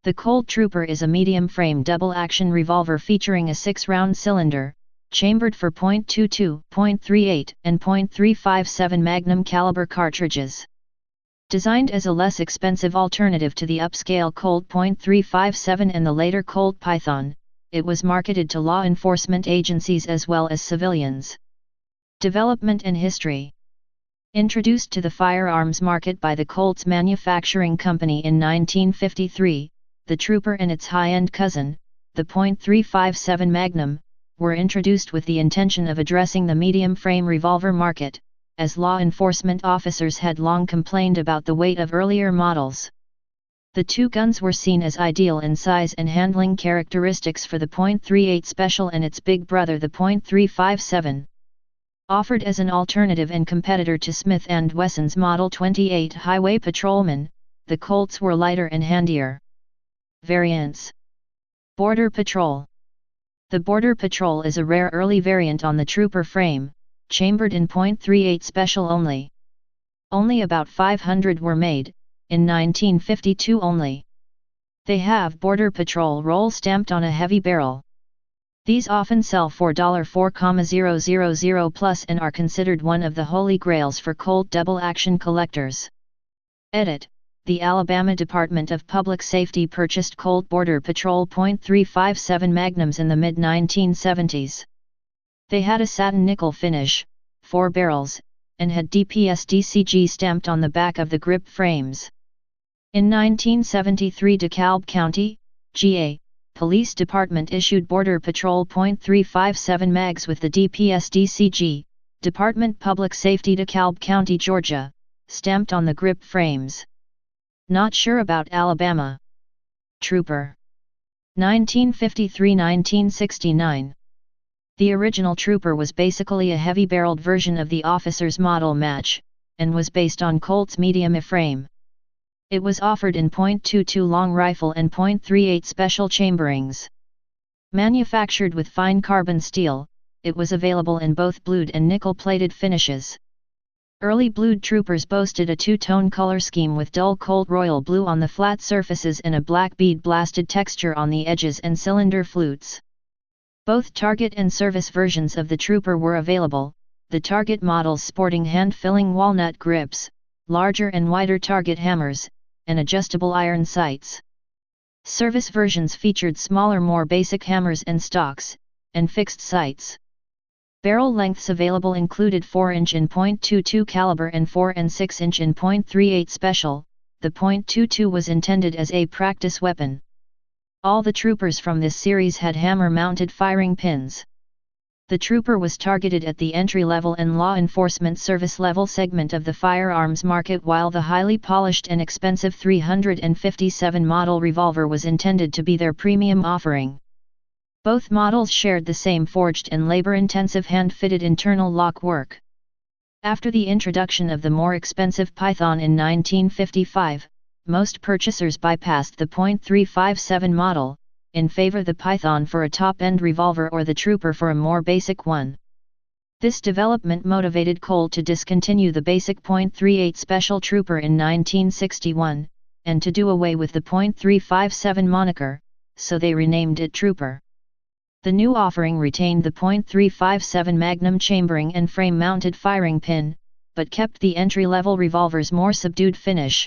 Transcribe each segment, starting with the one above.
The Colt Trooper is a medium-frame double-action revolver featuring a 6-round cylinder, chambered for .22, .38, and .357 Magnum caliber cartridges. Designed as a less expensive alternative to the upscale Colt .357 and the later Colt Python, it was marketed to law enforcement agencies as well as civilians. Development and history. Introduced to the firearms market by the Colt's manufacturing company in 1953, the Trooper and its high-end cousin, the .357 Magnum, were introduced with the intention of addressing the medium-frame revolver market, as law enforcement officers had long complained about the weight of earlier models. The two guns were seen as ideal in size and handling characteristics for the .38 Special and its big brother the .357. Offered as an alternative and competitor to Smith & Wesson's Model 28 Highway Patrolman, the Colts were lighter and handier. Variants. Border Patrol. The Border Patrol is a rare early variant on the Trooper frame, chambered in .38 Special only. Only about 500 were made, in 1952 only. They have Border Patrol roll stamped on a heavy barrel. These often sell for $4,000 plus and are considered one of the holy grails for Colt double-action collectors. Edit. The Alabama Department of Public Safety purchased Colt Border Patrol .357 Magnums in the mid-1970s. They had a satin nickel finish, 4 barrels, and had DPS-DCG stamped on the back of the grip frames. In 1973 DeKalb County, GA, Police Department issued Border Patrol .357 mags with the DPS-DCG, Department Public Safety DeKalb County, Georgia, stamped on the grip frames. Not sure about Alabama. Trooper. 1953–1969. The original Trooper was basically a heavy-barreled version of the officer's model match, and was based on Colt's medium frame. It was offered in .22 long rifle and .38 special chamberings. Manufactured with fine carbon steel, it was available in both blued and nickel-plated finishes. Early blued Troopers boasted a two-tone color scheme with dull Colt royal blue on the flat surfaces and a black bead-blasted texture on the edges and cylinder flutes. Both target and service versions of the Trooper were available, the target models sporting hand-filling walnut grips, larger and wider target hammers, and adjustable iron sights. Service versions featured smaller, more basic hammers and stocks, and fixed sights. Barrel lengths available included 4-inch in .22 caliber and 4 and 6-inch in .38 special. The .22 was intended as a practice weapon. All the Troopers from this series had hammer-mounted firing pins. The Trooper was targeted at the entry-level and law enforcement service-level segment of the firearms market, while the highly polished and expensive 357 model revolver was intended to be their premium offering. Both models shared the same forged and labor-intensive hand-fitted internal lock work. After the introduction of the more expensive Python in 1955, most purchasers bypassed the .357 model, in favor of the Python for a top-end revolver or the Trooper for a more basic one. This development motivated Colt to discontinue the basic .38 Special Trooper in 1961, and to do away with the .357 moniker, so they renamed it Trooper. The new offering retained the .357 Magnum chambering and frame-mounted firing pin, but kept the entry-level revolver's more subdued finish.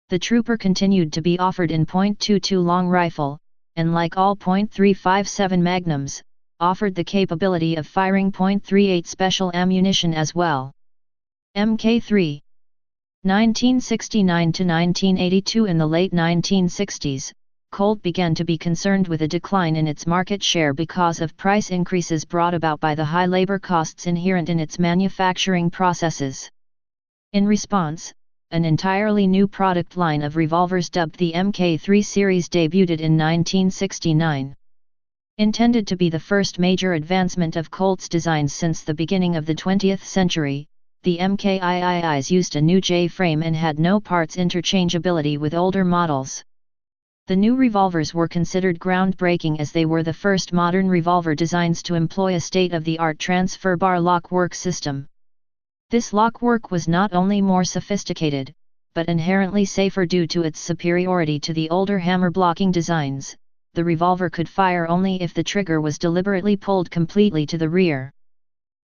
The Trooper continued to be offered in .22 long rifle, and like all .357 Magnums, offered the capability of firing .38 special ammunition as well. Mk3. 1969–1982. In the late 1960s, Colt began to be concerned with a decline in its market share because of price increases brought about by the high labor costs inherent in its manufacturing processes. In response, an entirely new product line of revolvers dubbed the Mk3 series debuted in 1969. Intended to be the first major advancement of Colt's designs since the beginning of the 20th century, the Mkii's used a new J-frame and had no parts interchangeability with older models. The new revolvers were considered groundbreaking as they were the first modern revolver designs to employ a state-of-the-art transfer bar lock work system. This lock work was not only more sophisticated, but inherently safer due to its superiority to the older hammer blocking designs. The revolver could fire only if the trigger was deliberately pulled completely to the rear.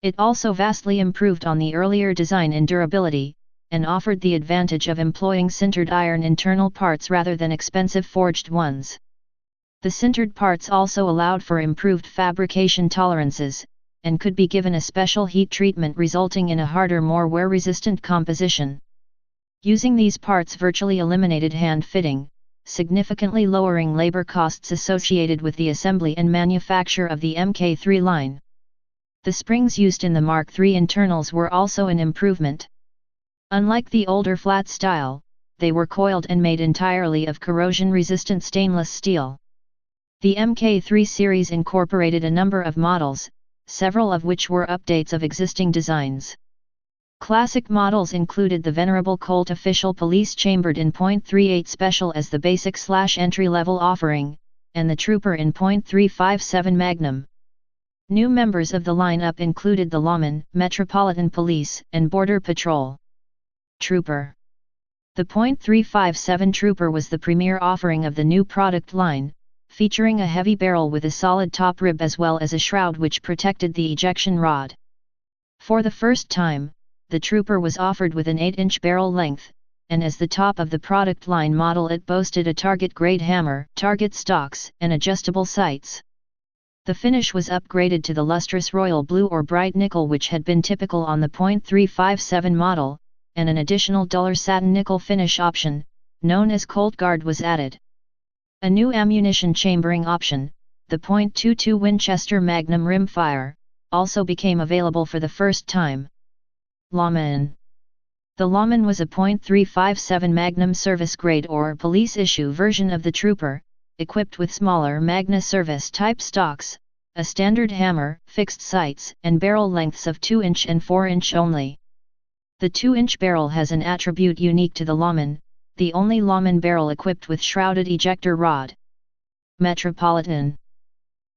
It also vastly improved on the earlier design in durability, and offered the advantage of employing sintered iron internal parts rather than expensive forged ones. The sintered parts also allowed for improved fabrication tolerances, and could be given a special heat treatment resulting in a harder, more wear-resistant composition. Using these parts virtually eliminated hand fitting, significantly lowering labor costs associated with the assembly and manufacture of the Mk3 line. The springs used in the Mark III internals were also an improvement. Unlike the older flat style, they were coiled and made entirely of corrosion-resistant stainless steel. The Mk3 series incorporated a number of models, several of which were updates of existing designs. Classic models included the venerable Colt official police chambered in .38 special as the basic/entry-level offering, and the Trooper in .357 Magnum. New members of the lineup included the Lawman, Metropolitan Police, and Border Patrol. Trooper. The .357 Trooper was the premier offering of the new product line, featuring a heavy barrel with a solid top rib as well as a shroud which protected the ejection rod. For the first time, the Trooper was offered with an 8-inch barrel length, and as the top of the product line model it boasted a target-grade hammer, target stocks, and adjustable sights. The finish was upgraded to the lustrous royal blue or bright nickel which had been typical on the .357 model, and an additional duller satin nickel finish option, known as Colt Guard, was added. A new ammunition chambering option, the .22 Winchester Magnum rimfire, also became available for the first time. Lawman. The Lawman was a .357 Magnum service grade or police issue version of the Trooper, equipped with smaller Magna service type stocks, a standard hammer, fixed sights, and barrel lengths of 2-inch and 4-inch only. The 2-inch barrel has an attribute unique to the Lawman, the only Lawman barrel equipped with shrouded ejector rod. Metropolitan.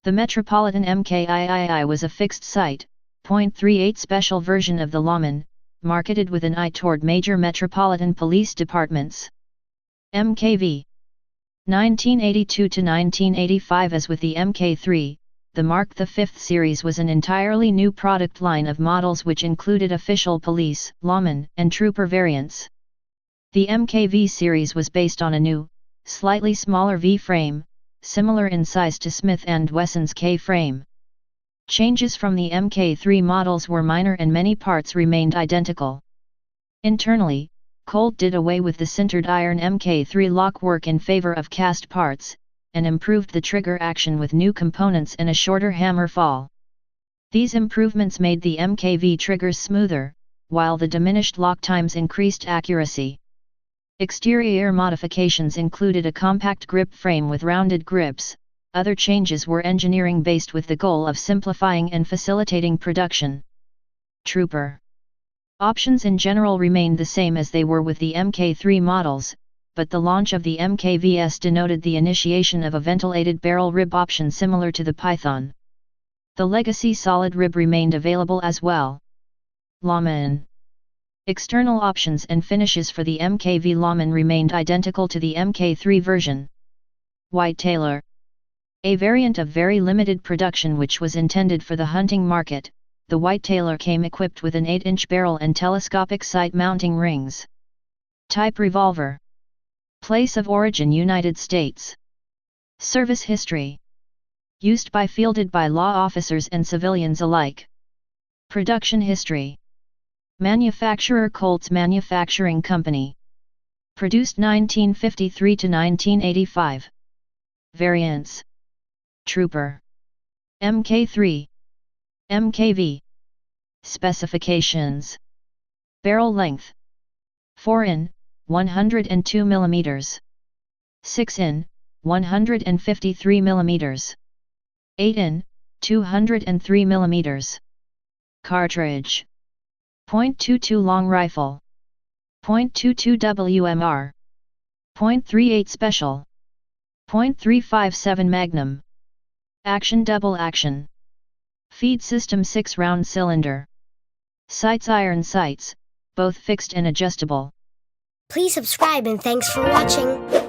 The Metropolitan MKIII was a fixed sight, .38 special version of the Lawman, marketed with an eye toward major metropolitan police departments. MKV. 1982 to 1985. As with the Mk3, the Mark V series was an entirely new product line of models which included official police, lawman, and trooper variants. The MKV series was based on a new, slightly smaller V-frame, similar in size to Smith & Wesson's K-frame. Changes from the Mk3 models were minor and many parts remained identical. Internally, Colt did away with the sintered iron Mk3 lockwork in favor of cast parts, and improved the trigger action with new components and a shorter hammer fall. These improvements made the Mkv triggers smoother, while the diminished lock times increased accuracy. Exterior modifications included a compact grip frame with rounded grips. Other changes were engineering-based with the goal of simplifying and facilitating production. Trooper. Options in general remained the same as they were with the Mk3 models, but the launch of the Mkvs denoted the initiation of a ventilated barrel rib option similar to the Python. The legacy solid rib remained available as well. Lawman. External options and finishes for the Mkv Lawman remained identical to the Mk3 version. White tailor. A variant of very limited production which was intended for the hunting market, the white tailor came equipped with an 8-inch barrel and telescopic sight mounting rings. Type revolver. Place of origin United States. Service history. Used by fielded by law officers and civilians alike. Production history. Manufacturer Colt's Manufacturing Company. Produced 1953 to 1985. Variants. Trooper. Mk3. Mkv. Specifications. Barrel length. 4 in, 102 mm. 6 in, 153 mm. 8 in, 203 mm. Cartridge. .22 long rifle. .22 WMR. .38 special. .357 Magnum. Action double action. Feed system 6-round cylinder. Sights iron sights, both fixed and adjustable. Please subscribe and thanks for watching.